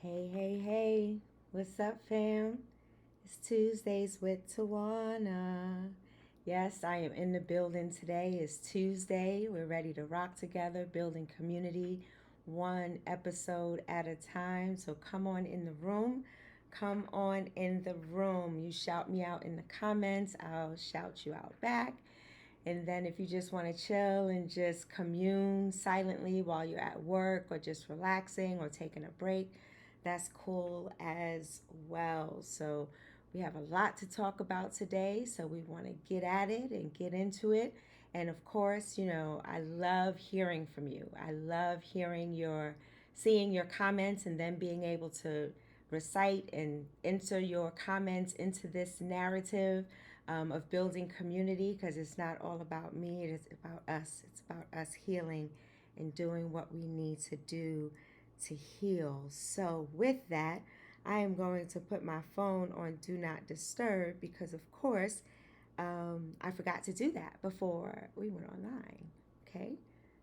Hey, hey, hey. What's up, fam? It's Tuesdays with Tawana. Yes, I am in the building today. It's Tuesday. We're ready to rock together, building community one episode at a time. So come on in the room. Come on in the room. You shout me out in the comments, I'll shout you out back. And then if you just want to chill and just commune silently while you're at work or just relaxing or taking a break, that's cool as well. So we have a lot to talk about today. So we want to get at it and get into it. And of course, I love hearing from you. I love seeing your comments and then being able to recite and enter your comments into this narrative of building community, because it's not all about me, it is about us. It's about us healing and doing what we need to do to heal. So, with that, I am going to put my phone on Do Not Disturb because, of course, I forgot to do that before we went online. Okay?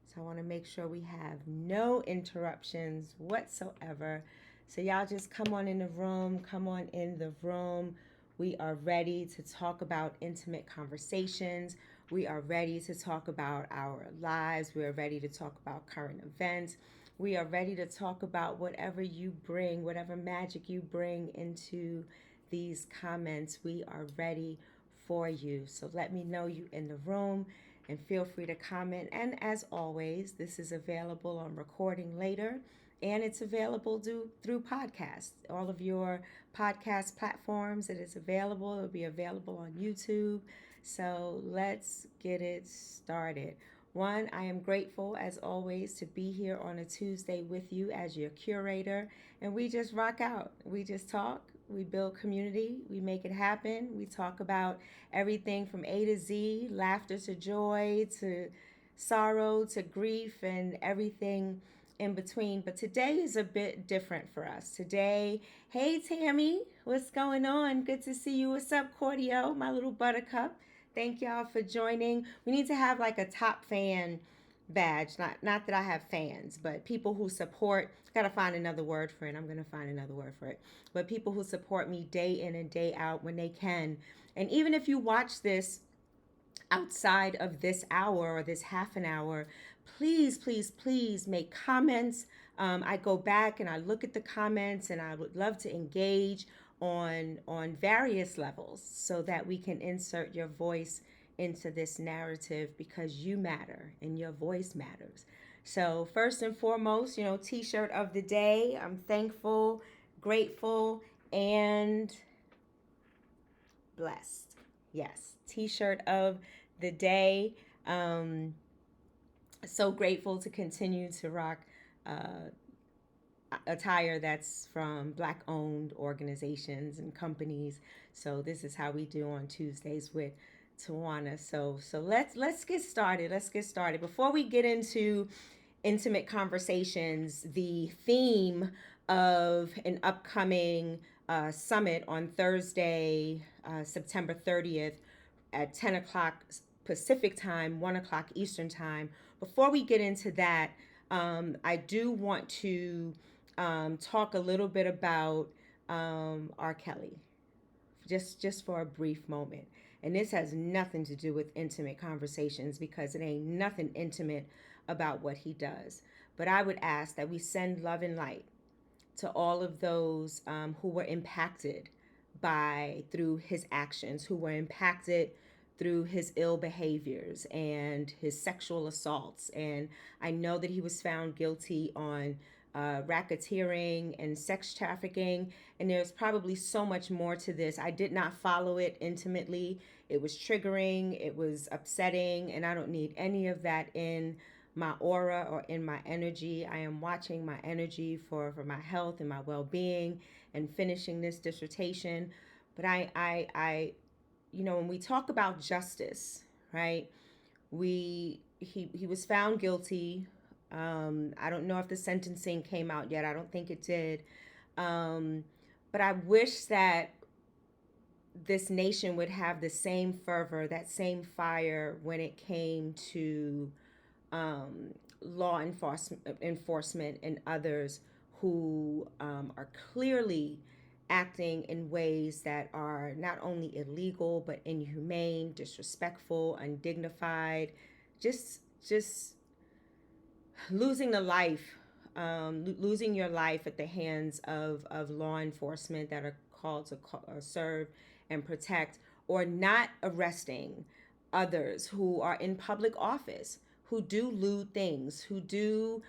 So, I want to make sure we have no interruptions whatsoever. So, y'all just come on in the room. Come on in the room. We are ready to talk about intimate conversations. We are ready to talk about our lives. We are ready to talk about current events. We are ready to talk about whatever you bring, whatever magic you bring into these comments. We are ready for you. So let me know you in the room and feel free to comment. And as always, this is available on recording later and it's available through podcasts. All of your podcast platforms, it is available. It'll be available on YouTube. So let's get it started. One, I am grateful as always to be here on a Tuesday with you as your curator. And we just rock out. We just talk. We build community. We make it happen. We talk about everything from A to Z, laughter to joy to sorrow to grief and everything in between. But today is a bit different for us. Today, hey Tammy, what's going on? Good to see you. What's up, Cordio, my little buttercup? Thank y'all for joining. We need to have like a top fan badge. Not that I have fans, but people who support. Gotta find another word for it. I'm gonna find another word for it. But people who support me day in and day out when they can. And even if you watch this outside of this hour or this half an hour, please, please, please make comments. I go back and I look at the comments, and I would love to engage on various levels so that we can insert your voice into this narrative, because you matter and your voice matters. So first and foremost, t-shirt of the day. I'm thankful, grateful, and blessed. Yes, t-shirt of the day. Um, so grateful to continue to rock uh, attire that's from Black owned organizations and companies. So this is how we do on Tuesdays with Tawana. So let's get started. Let's get started. Before we get into intimate conversations, the theme of an upcoming summit on Thursday, September 30th at 10 o'clock Pacific time, 1 o'clock Eastern time. Before we get into that, I do want to talk a little bit about R. Kelly, just for a brief moment. And this has nothing to do with intimate conversations, because it ain't nothing intimate about what he does. But I would ask that we send love and light to all of those who were impacted through his actions, who were impacted through his ill behaviors and his sexual assaults. And I know that he was found guilty on racketeering and sex trafficking. And there's probably so much more to this. I did not follow it intimately. It was triggering, it was upsetting, and I don't need any of that in my aura or in my energy. I am watching my energy for my health and my well-being and finishing this dissertation. But when we talk about justice, right? He was found guilty. I don't know if the sentencing came out yet. I don't think it did. But I wish that this nation would have the same fervor, that same fire when it came to law enforcement and others who are clearly acting in ways that are not only illegal but inhumane, disrespectful, undignified, just losing the life, losing your life at the hands of law enforcement that are called to serve and protect, or not arresting others who are in public office, who do lewd things, who do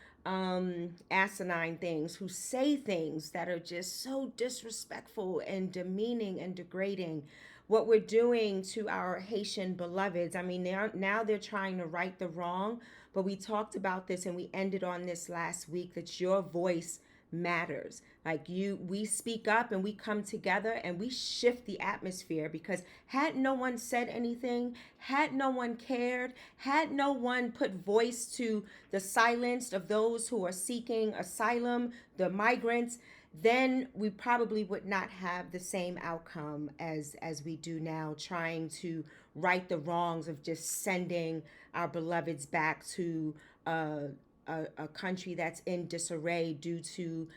asinine things, who say things that are just so disrespectful and demeaning and degrading. What we're doing to our Haitian beloveds, I mean, now they're trying to right the wrong, but we talked about this and we ended on this last week, that your voice matters. Like we speak up and we come together and we shift the atmosphere, because had no one said anything, had no one cared, had no one put voice to the silence of those who are seeking asylum, the migrants, then we probably would not have the same outcome as we do now, trying to right the wrongs of just sending our beloveds back to a country that's in disarray due to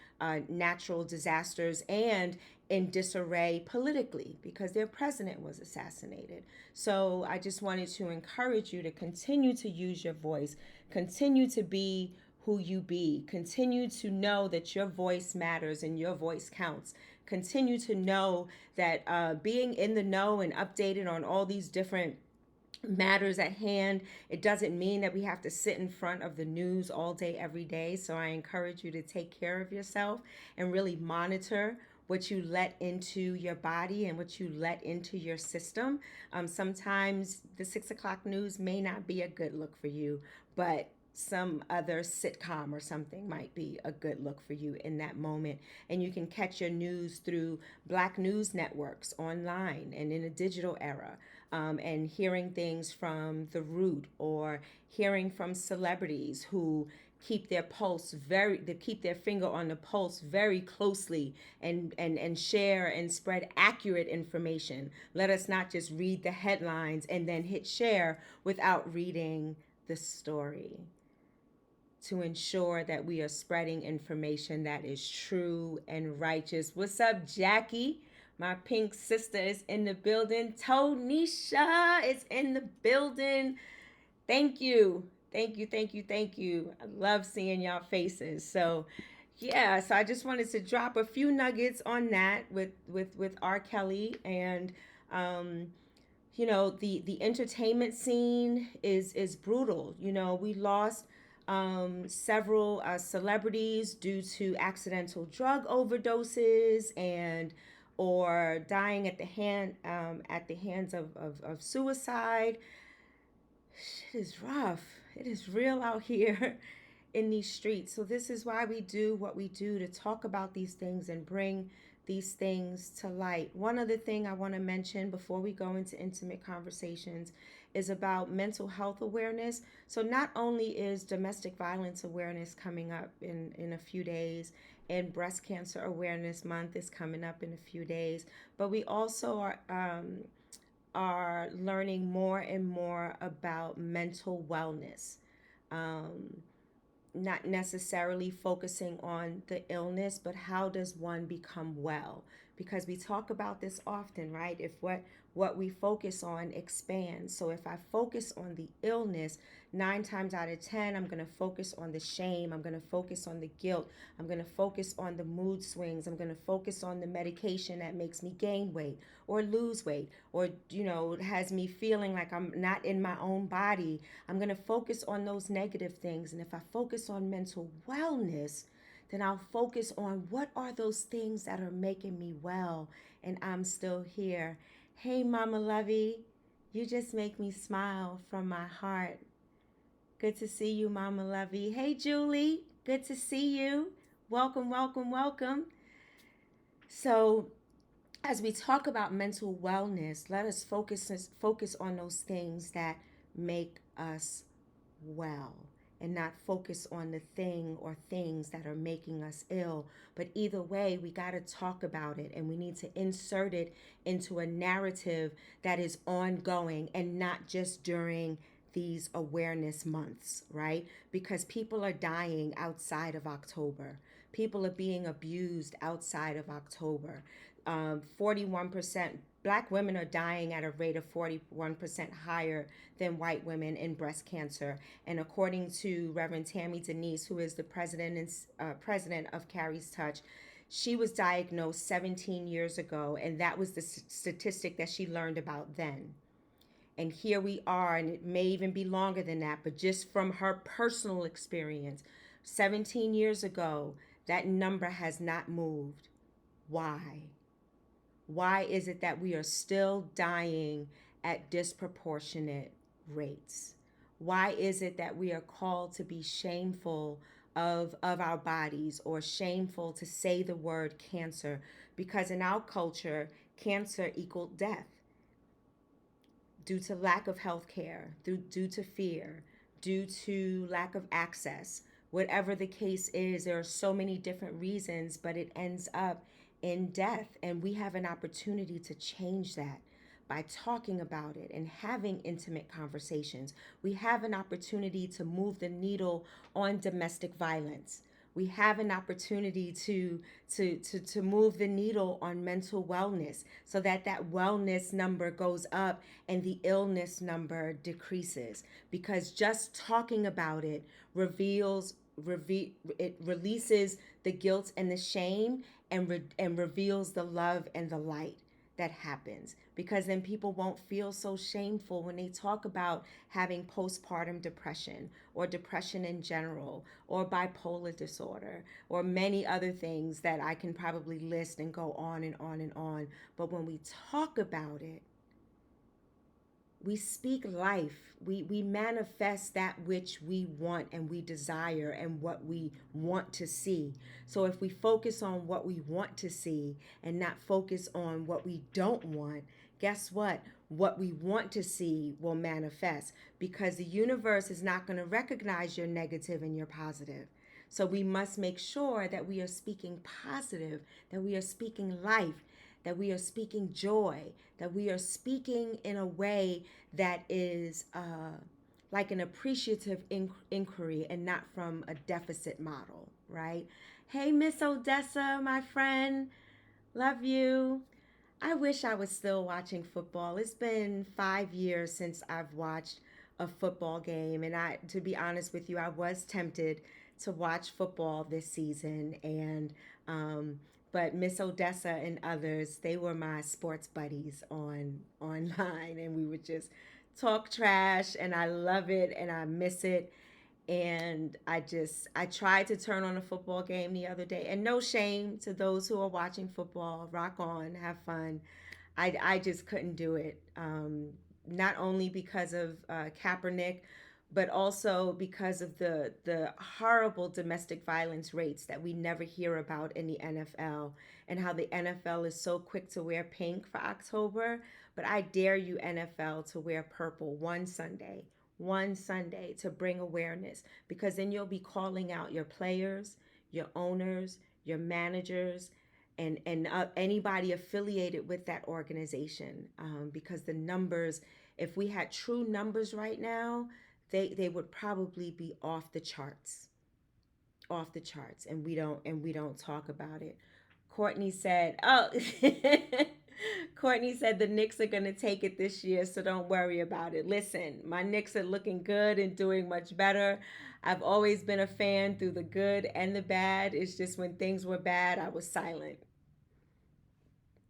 natural disasters, and in disarray politically because their president was assassinated. So I just wanted to encourage you to continue to use your voice, continue to be who you be, continue to know that your voice matters and your voice counts. Continue to know that being in the know and updated on all these different matters at hand, it doesn't mean that we have to sit in front of the news all day, every day. So I encourage you to take care of yourself and really monitor what you let into your body and what you let into your system. Sometimes the 6 o'clock news may not be a good look for you, but some other sitcom or something might be a good look for you in that moment. And you can catch your news through Black news networks online and in a digital era, and hearing things from The Root, or hearing from celebrities who keep their pulse very, they keep their finger on the pulse very closely, and share and spread accurate information. Let us not just read the headlines and then hit share without reading the story, to ensure that we are spreading information that is true and righteous. What's up, Jackie? My pink sister is in the building. Tonisha is in the building. Thank you. Thank you, thank you, thank you. I love seeing y'all faces. So yeah, so I just wanted to drop a few nuggets on that with R. Kelly. And um the entertainment scene is brutal. We lost several celebrities due to accidental drug overdoses, and or dying at the hands of suicide. Shit is rough. It is real out here in these streets. So this is why we do what we do, to talk about these things and bring these things to light. One other thing I want to mention before we go into intimate conversations is about mental health awareness. So not only is domestic violence awareness coming up in a few days, and breast cancer awareness month is coming up in a few days, but we also are learning more and more about mental wellness. Um, Not necessarily focusing on the illness, but how does one become well? Because we talk about this often, right? If what we focus on expands. So if I focus on the illness, 9 times out of 10, I'm going to focus on the shame. I'm going to focus on the guilt. I'm going to focus on the mood swings. I'm going to focus on the medication that makes me gain weight or lose weight, or, has me feeling like I'm not in my own body. I'm going to focus on those negative things. And if I focus on mental wellness, then I'll focus on what are those things that are making me well, and I'm still here. Hey, Mama Lovey, you just make me smile from my heart. Good to see you, Mama Lovey. Hey, Julie, good to see you. Welcome, welcome, welcome. So, as we talk about mental wellness, let us focus on those things that make us well, and not focus on the thing or things that are making us ill. But either way, we got to talk about it, and we need to insert it into a narrative that is ongoing and not just during these awareness months, right? Because people are dying outside of October. people are being abused outside of October. 41% Black women are dying at a rate of 41% higher than white women in breast cancer. And according to Reverend Tammy Denise, who is the president of Carrie's Touch, she was diagnosed 17 years ago, and that was the statistic that she learned about then. And here we are, and it may even be longer than that, but just from her personal experience, 17 years ago, that number has not moved. Why? Why is it that we are still dying at disproportionate rates? Why is it that we are called to be shameful of our bodies, or shameful to say the word cancer? Because in our culture, cancer equaled death due to lack of health care, due to fear, due to lack of access. Whatever the case is, there are so many different reasons, but it ends up in death. And we have an opportunity to change that by talking about it and having intimate conversations. We have an opportunity to move the needle on domestic violence. We have an opportunity to move the needle on mental wellness, so that that wellness number goes up and the illness number decreases. Because just talking about it it releases the guilt and the shame, and reveals the love and the light that happens. Because then people won't feel so shameful when they talk about having postpartum depression, or depression in general, or bipolar disorder, or many other things that I can probably list and go on and on and on. But when we talk about it, we speak life. We manifest that which we want and we desire and what we want to see. So if we focus on what we want to see and not focus on what we don't want, guess what? What we want to see will manifest, because the universe is not going to recognize your negative and your positive. So we must make sure that we are speaking positive, that we are speaking life, that we are speaking joy, that we are speaking in a way that is like an appreciative inquiry, and not from a deficit model, right? Hey, Miss Odessa, my friend, love you. I wish I was still watching football. It's been 5 years since I've watched a football game. And to be honest with you, I was tempted to watch football this season. But Miss Odessa and others, they were my sports buddies online, and we would just talk trash, and I love it and I miss it. And I tried to turn on a football game the other day, and no shame to those who are watching football, rock on, have fun. I just couldn't do it. Not only because of Kaepernick, but also because of the horrible domestic violence rates that we never hear about in the NFL, and how the NFL is so quick to wear pink for October. But I dare you, NFL, to wear purple one Sunday to bring awareness, because then you'll be calling out your players, your owners, your managers, and anybody affiliated with that organization. Because the numbers, if we had true numbers right now, they would probably be off the charts, and we don't talk about it. Courtney said, "Oh, Courtney said the Knicks are going to take it this year, so don't worry about it." Listen, my Knicks are looking good and doing much better. I've always been a fan through the good and the bad. It's just when things were bad, I was silent.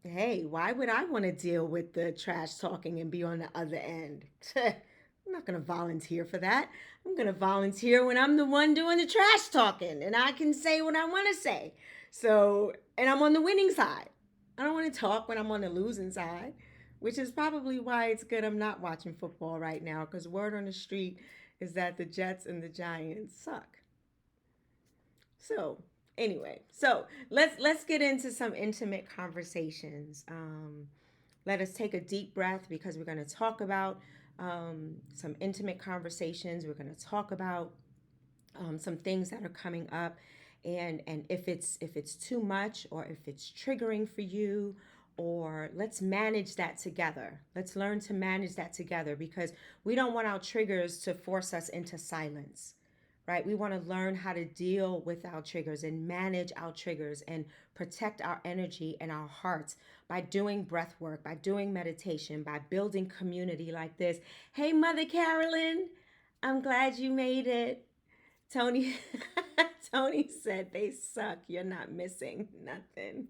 Hey, why would I want to deal with the trash talking and be on the other end? I'm not going to volunteer for that. I'm going to volunteer when I'm the one doing the trash talking and I can say what I want to say. So, and I'm on the winning side. I don't want to talk when I'm on the losing side, which is probably why it's good I'm not watching football right now, because word on the street is that the Jets and the Giants suck. So, anyway, so let's get into some intimate conversations. Let us take a deep breath, because we're going to talk about some intimate conversations. We're going to talk about some things that are coming up, and if it's too much, or if it's triggering for you, or let's manage that together. Let's learn to manage that together, because we don't want our triggers to force us into silence. right? We want to learn how to deal with our triggers and manage our triggers and protect our energy and our hearts by doing breath work, by doing meditation, by building community like this. Hey, Mother Carolyn, I'm glad you made it. Tony Tony said they suck. You're not missing nothing.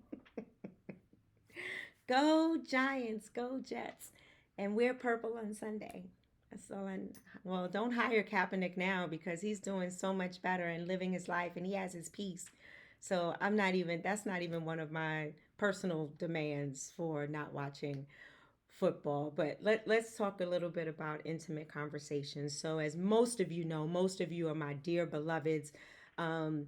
Go Giants, go Jets. And wear purple on Sunday. That's all I well, don't hire Kaepernick now because he's doing so much better and living his life and he has his peace. So I'm not even that's not even one of my personal demands for not watching football. But let's talk a little bit about intimate conversations. So, as most of you know, most of you are my dear beloveds, um,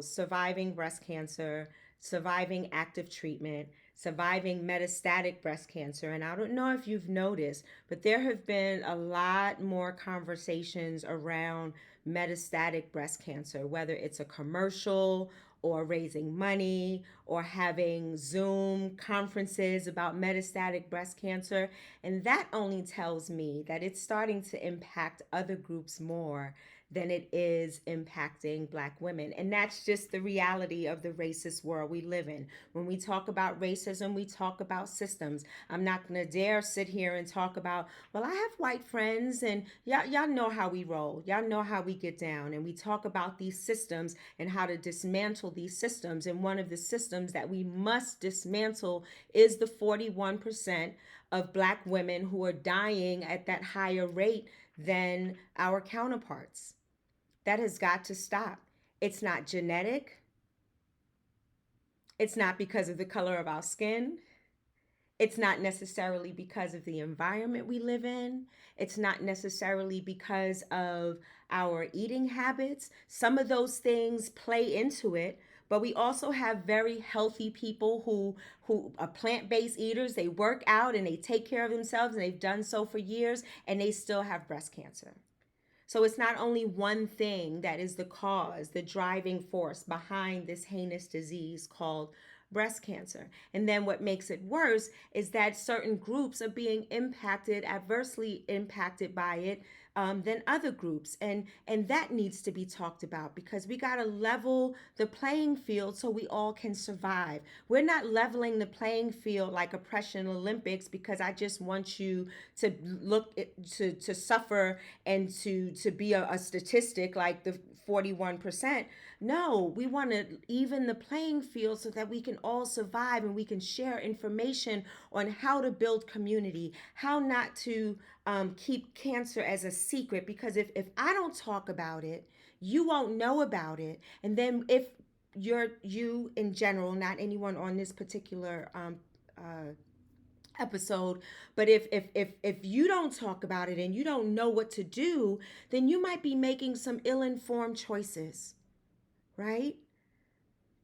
surviving breast cancer, surviving active treatment, surviving metastatic breast cancer. And I don't know if you've noticed, but there have been a lot more conversations around metastatic breast cancer, whether it's a commercial or raising money or having Zoom conferences about metastatic breast cancer. And that only tells me that it's starting to impact other groups more than it is impacting Black women. And that's just the reality of the racist world we live in. When we talk about racism, we talk about systems. I'm not going to dare sit here and talk about, well, I have white friends and y'all know how we roll. Y'all know how we get down. And we talk about these systems and how to dismantle these systems. And one of the systems that we must dismantle is the 41% of Black women who are dying at that higher rate than our counterparts. That has got to stop. It's not genetic. It's not because of the color of our skin. It's not necessarily because of the environment we live in. It's not necessarily because of our eating habits. Some of those things play into it, but we also have very healthy people who are plant-based eaters. They work out and they take care of themselves and they've done so for years and they still have breast cancer. So it's not only one thing that is the cause, the driving force behind this heinous disease called breast cancer. And then what makes it worse is that certain groups are being impacted, adversely impacted by it, than other groups, and that needs to be talked about because we got to level the playing field so we all can survive. We're not leveling the playing field like oppression Olympics because I just want you to look to suffer and to be a statistic like the 41%. No, we want to even the playing field so that we can all survive and we can share information on how to build community, how not to keep cancer as a secret. Because if I don't talk about it, you won't know about it. And then if you in general, not anyone on this particular episode, but if you don't talk about it and you don't know what to do, then you might be making some ill-informed choices, right?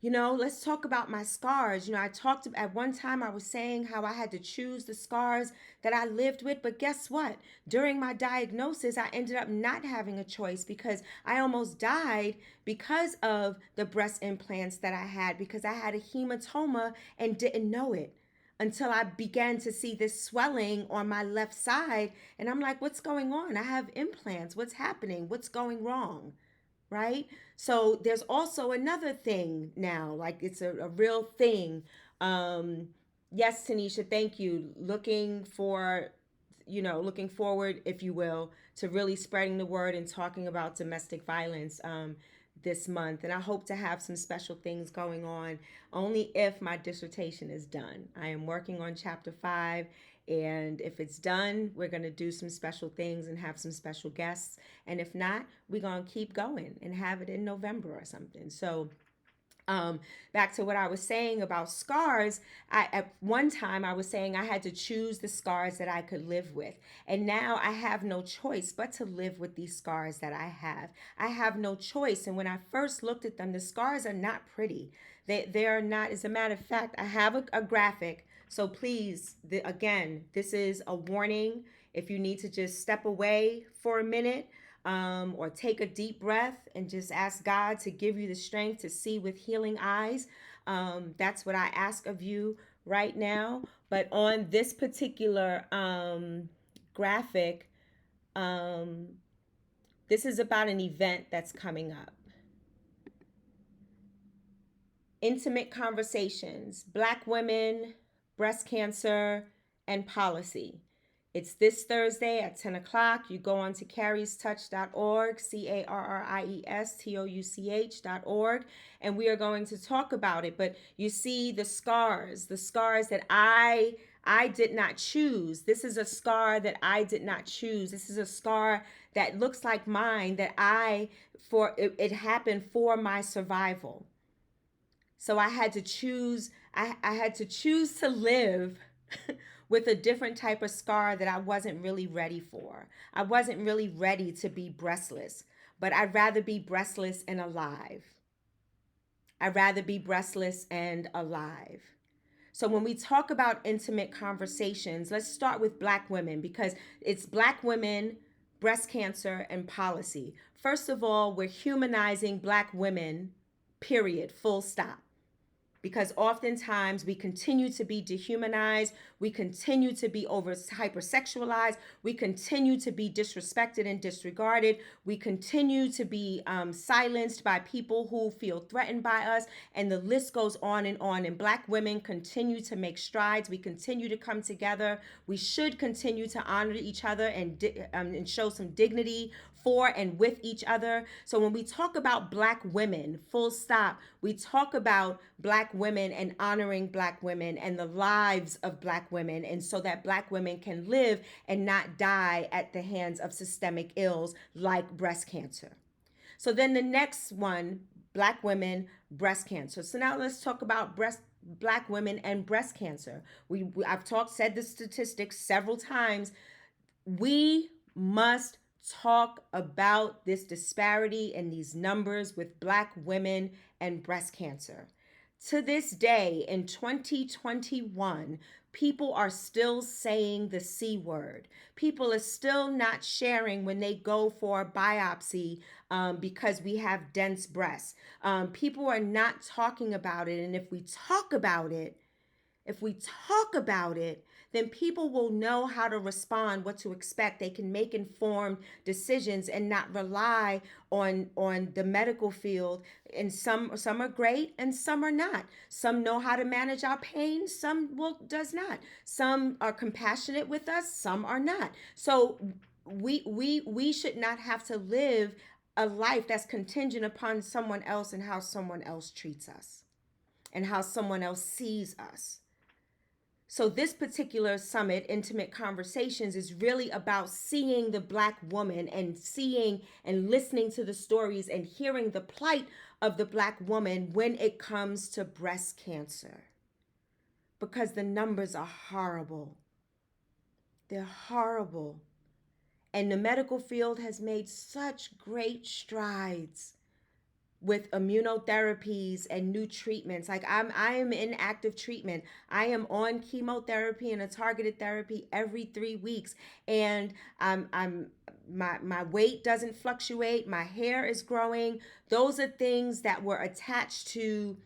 Let's talk about my scars. I talked at one time, I was saying how I had to choose the scars that I lived with. But guess what? During my diagnosis, I ended up not having a choice because I almost died because of the breast implants that I had, because I had a hematoma and didn't know it until I began to see this swelling on my left side. And I'm like, what's going on? I have implants. What's happening? What's going wrong? Right? So there's also another thing now, like it's a real thing. Um, yes, Tanisha, thank you. Looking forward, if you will, to really spreading the word and talking about domestic violence this month. And I hope to have some special things going on only if my dissertation is done. I am working on chapter 5. And if it's done, we're going to do some special things and have some special guests. And if not, we're going to keep going and have it in November or something. So, back to what I was saying about scars. At one time I was saying I had to choose the scars that I could live with. And now I have no choice but to live with these scars that I have. I have no choice. And when I first looked at them, the scars are not pretty. They are not. As a matter of fact, I have a graphic. So please, again, this is a warning. If you need to just step away for a minute, or take a deep breath and just ask God to give you the strength to see with healing eyes. That's what I ask of you right now. But on this particular graphic, um, This is about an event that's coming up. Intimate conversations, Black women, breast cancer, and policy. It's this Thursday at 10 o'clock. You go on to carriestouch.org, CARRIESTOUCH.org, and we are going to talk about it. But you see the scars that I did not choose. This is a scar that I did not choose. This is a scar that looks like mine that it happened for my survival. So I had to choose, I had to choose to live with a different type of scar that I wasn't really ready for. I wasn't really ready to be breastless, but I'd rather be breastless and alive. I'd rather be breastless and alive. So when we talk about intimate conversations, let's start with Black women because it's Black women, breast cancer, and policy. First of all, we're humanizing Black women, period, full stop, because oftentimes we continue to be dehumanized, we continue to be over hypersexualized, we continue to be disrespected and disregarded, we continue to be silenced by people who feel threatened by us, and the list goes on and on. And Black women continue to make strides. We continue to come together. We should continue to honor each other and show some dignity for and with each other. So when we talk about Black women, full stop, we talk about Black women and honoring Black women and the lives of Black women, and so that Black women can live and not die at the hands of systemic ills like breast cancer. So then the next one, Black women, breast cancer. So now let's talk about Black women and breast cancer. I've said the statistics several times. We must talk about this disparity and these numbers with Black women and breast cancer. To this day, in 2021, people are still saying the C word. People are still not sharing when they go for a biopsy because we have dense breasts. People are not talking about it. And if we talk about it, then people will know how to respond, what to expect. They can make informed decisions and not rely on the medical field. And some are great and some are not. Some know how to manage our pain, some does not. Some are compassionate with us, some are not. So we should not have to live a life that's contingent upon someone else and how someone else treats us and how someone else sees us. So this particular summit, Intimate Conversations, is really about seeing the Black woman and seeing and listening to the stories and hearing the plight of the Black woman when it comes to breast cancer. Because the numbers are horrible. They're horrible. And the medical field has made such great strides with immunotherapies and new treatments. Like I am in active treatment. I am on chemotherapy and a targeted therapy every 3 weeks, and my weight doesn't fluctuate. My hair is growing. Those are things that were attached to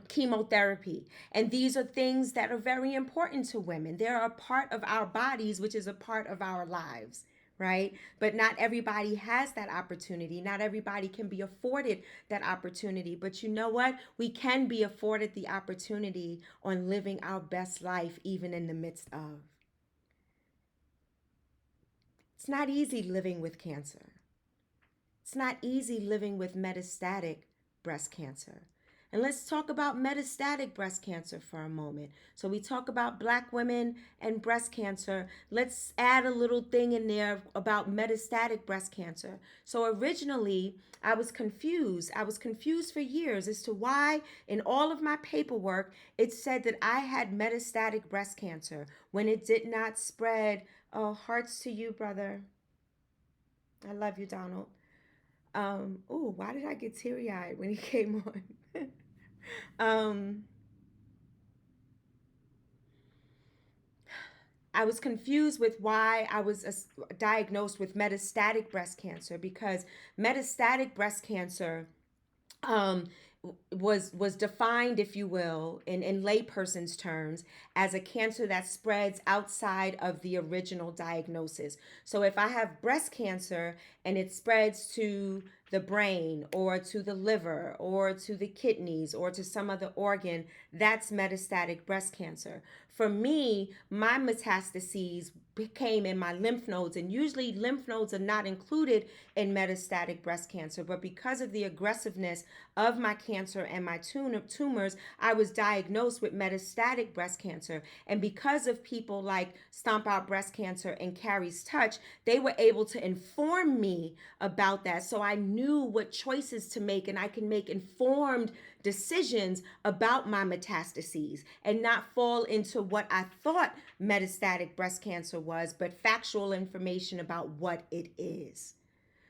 chemotherapy. And these are things that are very important to women. They're a part of our bodies, which is a part of our lives, right? But not everybody has that opportunity. Not everybody can be afforded that opportunity. But you know what? We can be afforded the opportunity on living our best life, even in the midst of. It's not easy living with cancer. It's not easy living with metastatic breast cancer. And let's talk about metastatic breast cancer for a moment. So we talk about Black women and breast cancer. Let's add a little thing in there about metastatic breast cancer. So originally, I was confused. I was confused for years as to why in all of my paperwork, it said that I had metastatic breast cancer when it did not spread. Oh, hearts to you, brother. I love you, Donald. Oh, why did I get teary-eyed when he came on? um, I was confused with why I was diagnosed with metastatic breast cancer, because metastatic breast cancer was defined, if you will, in layperson's terms, as a cancer that spreads outside of the original diagnosis. So if I have breast cancer and it spreads to the brain or to the liver or to the kidneys or to some other organ, that's metastatic breast cancer. For me, my metastases came in my lymph nodes, and usually lymph nodes are not included in metastatic breast cancer, but because of the aggressiveness of my cancer and my tumors, I was diagnosed with metastatic breast cancer. And because of people like Stomp Out Breast Cancer and Carrie's Touch, they were able to inform me about that. So I knew what choices to make, and I can make informed decisions about my metastases and not fall into what I thought metastatic breast cancer was, but factual information about what it is.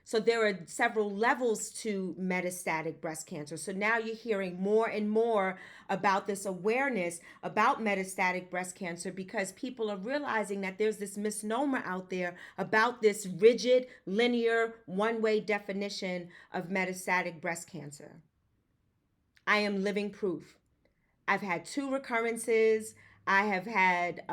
So there are several levels to metastatic breast cancer. So now you're hearing more and more about this awareness about metastatic breast cancer, because people are realizing that there's this misnomer out there about this rigid, linear, one-way definition of metastatic breast cancer. I am living proof. I've had 2 recurrences. I have had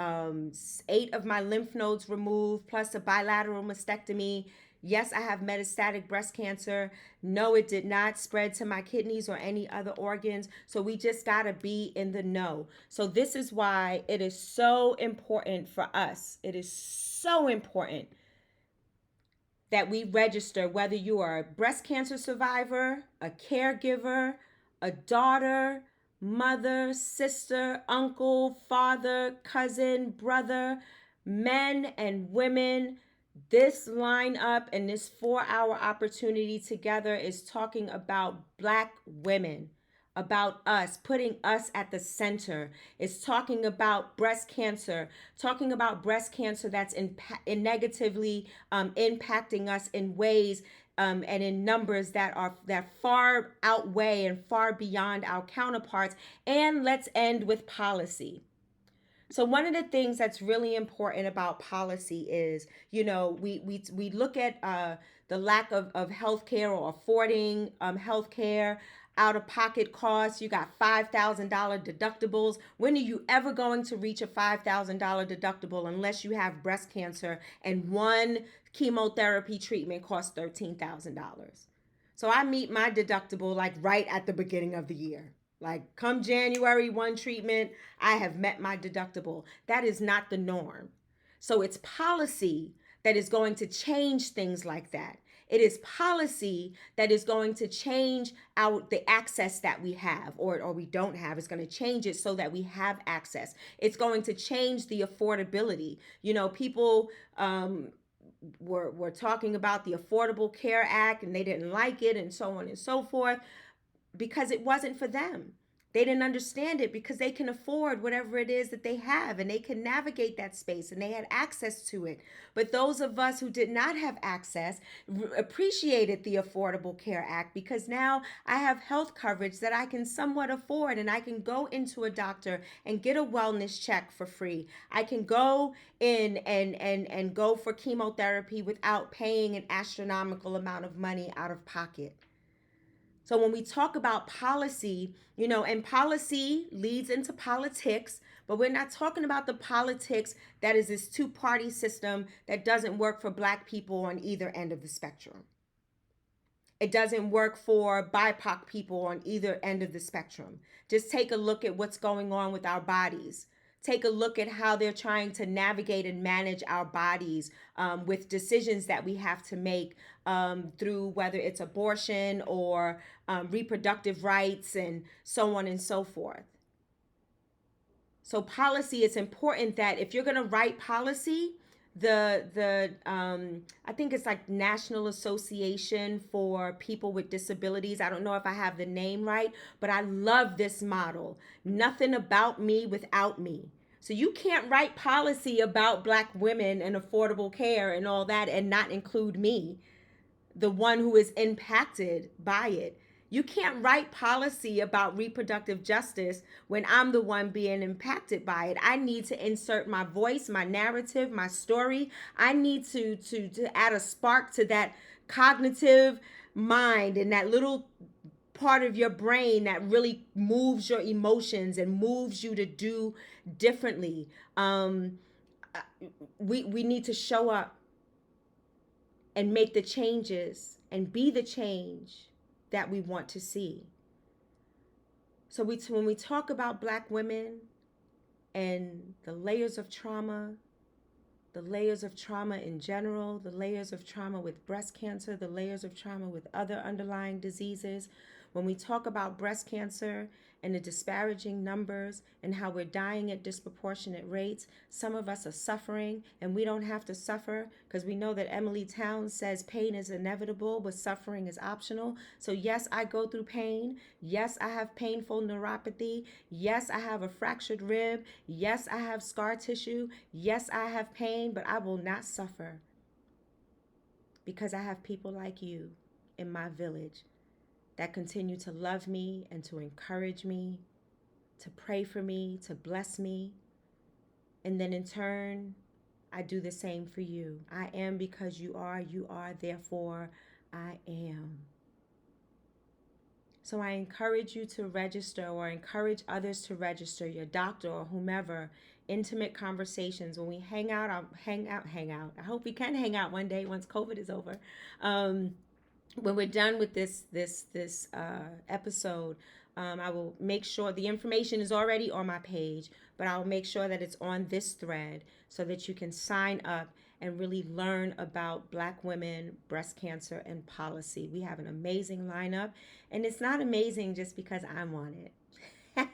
8 of my lymph nodes removed, plus a bilateral mastectomy. Yes, I have metastatic breast cancer. No, it did not spread to my kidneys or any other organs. So we just got to be in the know. So this is why it is so important for us. It is so important that we register, whether you are a breast cancer survivor, a caregiver, a daughter, mother, sister, uncle, father, cousin, brother, men and women. This lineup and this 4-hour opportunity together is talking about Black women, about us, putting us at the center. It's talking about breast cancer, that's negatively impacting us in ways and in numbers that far outweigh and far beyond our counterparts. And let's end with policy. So one of the things that's really important about policy is, we look at the lack of health care or affording health care, out of pocket costs. You got $5,000 deductibles. When are you ever going to reach a $5,000 deductible unless you have breast cancer and one chemotherapy treatment costs $13,000? So I meet my deductible like right at the beginning of the year. Like come January 1 treatment, I have met my deductible. That is not the norm. So it's policy that is going to change things like that. It is policy that is going to change the access that we have or we don't have. It's going to change it so that we have access. It's going to change the affordability. People were talking about the Affordable Care Act and they didn't like it and so on and so forth, because it wasn't for them. They didn't understand it because they can afford whatever it is that they have and they can navigate that space and they had access to it. But those of us who did not have access appreciated the Affordable Care Act, because now I have health coverage that I can somewhat afford, and I can go into a doctor and get a wellness check for free. I can go in and go for chemotherapy without paying an astronomical amount of money out of pocket. So when we talk about policy, and policy leads into politics, but we're not talking about the politics that is this 2-party system that doesn't work for Black people on either end of the spectrum. It doesn't work for BIPOC people on either end of the spectrum. Just take a look at what's going on with our bodies. Take a look at how they're trying to navigate and manage our bodies with decisions that we have to make through whether it's abortion or reproductive rights and so on and so forth. So policy, it's important that if you're going to write policy, the I think it's like National Association for People with Disabilities. I don't know if I have the name right, but I love this model. Nothing about me without me. So you can't write policy about Black women and affordable care and all that and not include me, the one who is impacted by it. You can't write policy about reproductive justice when I'm the one being impacted by it. I need to insert my voice, my narrative, my story. I need to add a spark to that cognitive mind and that little part of your brain that really moves your emotions and moves you to do differently. We need to show up and make the changes and be the change that we want to see. So when we talk about Black women and the layers of trauma in general, the layers of trauma with breast cancer, the layers of trauma with other underlying diseases. When we talk about breast cancer and the disparaging numbers and how we're dying at disproportionate rates, some of us are suffering, and we don't have to suffer because we know that Emily Towns says pain is inevitable, but suffering is optional. So yes, I go through pain. Yes, I have painful neuropathy. Yes, I have a fractured rib. Yes, I have scar tissue. Yes, I have pain, but I will not suffer because I have people like you in my village that continue to love me and to encourage me, to pray for me, to bless me. And then in turn, I do the same for you. I am because you are, therefore I am. So I encourage you to register, or encourage others to register, your doctor or whomever. Intimate conversations. When we hang out, I'll hang out. I hope we can hang out one day once COVID is over. When we're done with this episode, I will make sure the information is already on my page, but I'll make sure that it's on this thread so that you can sign up and really learn about Black women, breast cancer, and policy. We have an amazing lineup, and it's not amazing just because I'm on it.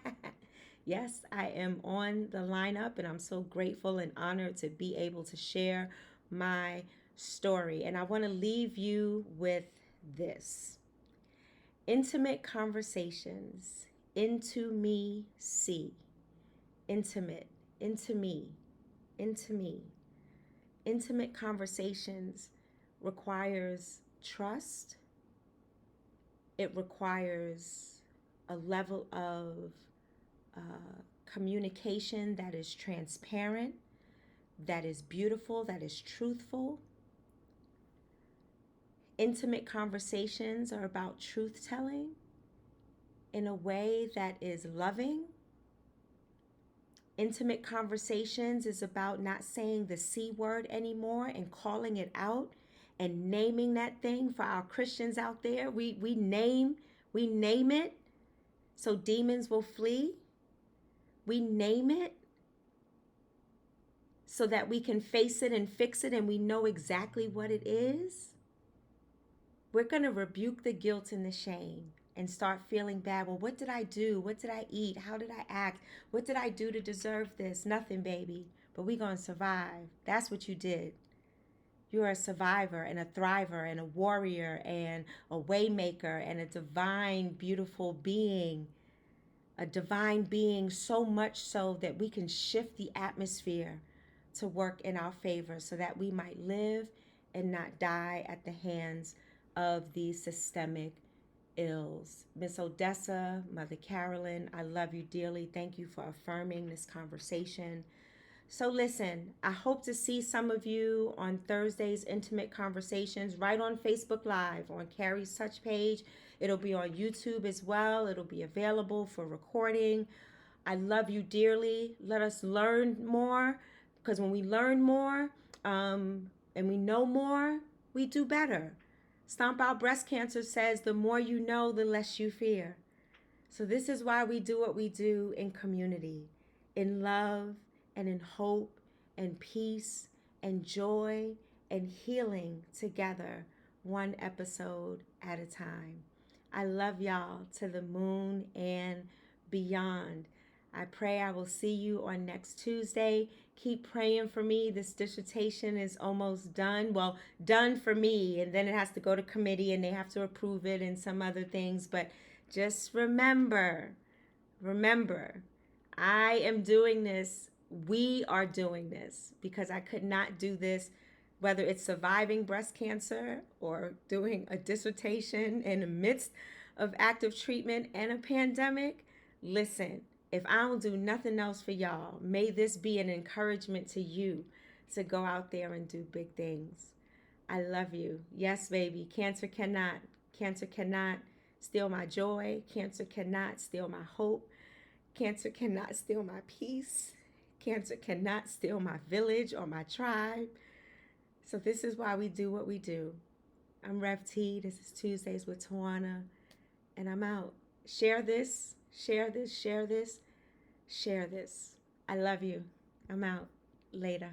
Yes, I am on the lineup, and I'm so grateful and honored to be able to share my story. And I want to leave you with this: intimate conversations, into me, see. Intimate, into me, into me. Intimate conversations requires trust. It requires a level of communication that is transparent, that is beautiful, that is truthful. Intimate conversations are about truth telling in a way that is loving. Intimate conversations is about not saying the C word anymore and calling it out and naming that thing. For our Christians out there, we name it so demons will flee. We name it so that we can face it and fix it and we know exactly what it is. We're going to rebuke the guilt and the shame and start feeling bad. Well, what did I do? What did I eat? How did I act? What did I do to deserve this? Nothing, baby. But we're going to survive. That's what you did. You're a survivor and a thriver and a warrior and a waymaker and a divine, beautiful being. A divine being, so much so that we can shift the atmosphere to work in our favor so that we might live and not die at the hands of these systemic ills. Miss Odessa, Mother Carolyn, I love you dearly. Thank you for affirming this conversation. So listen, I hope to see some of you on Thursday's Intimate Conversations right on Facebook Live on Carrie's Touch page. It'll be on YouTube as well. It'll be available for recording. I love you dearly. Let us learn more, because when we learn more and we know more, we do better. Stomp Out Breast Cancer says the more you know, the less you fear. So this is why we do what we do in community, in love and in hope and peace and joy and healing together, one episode at a time. I love y'all to the moon and beyond. I pray I will see you on next Tuesday. Keep praying for me. This dissertation is almost done. Well, done for me, and then it has to go to committee and they have to approve it and some other things. But just remember, I am doing this. We are doing this because I could not do this, whether it's surviving breast cancer or doing a dissertation in the midst of active treatment and a pandemic. Listen, if I don't do nothing else for y'all, may this be an encouragement to you to go out there and do big things. I love you. Yes, baby. Cancer cannot steal my joy. Cancer cannot steal my hope. Cancer cannot steal my peace. Cancer cannot steal my village or my tribe. So this is why we do what we do. I'm Rev T. This is Tuesdays with Tawana, and I'm out. Share this, share this, share this, share this. I love you. I'm out. Later.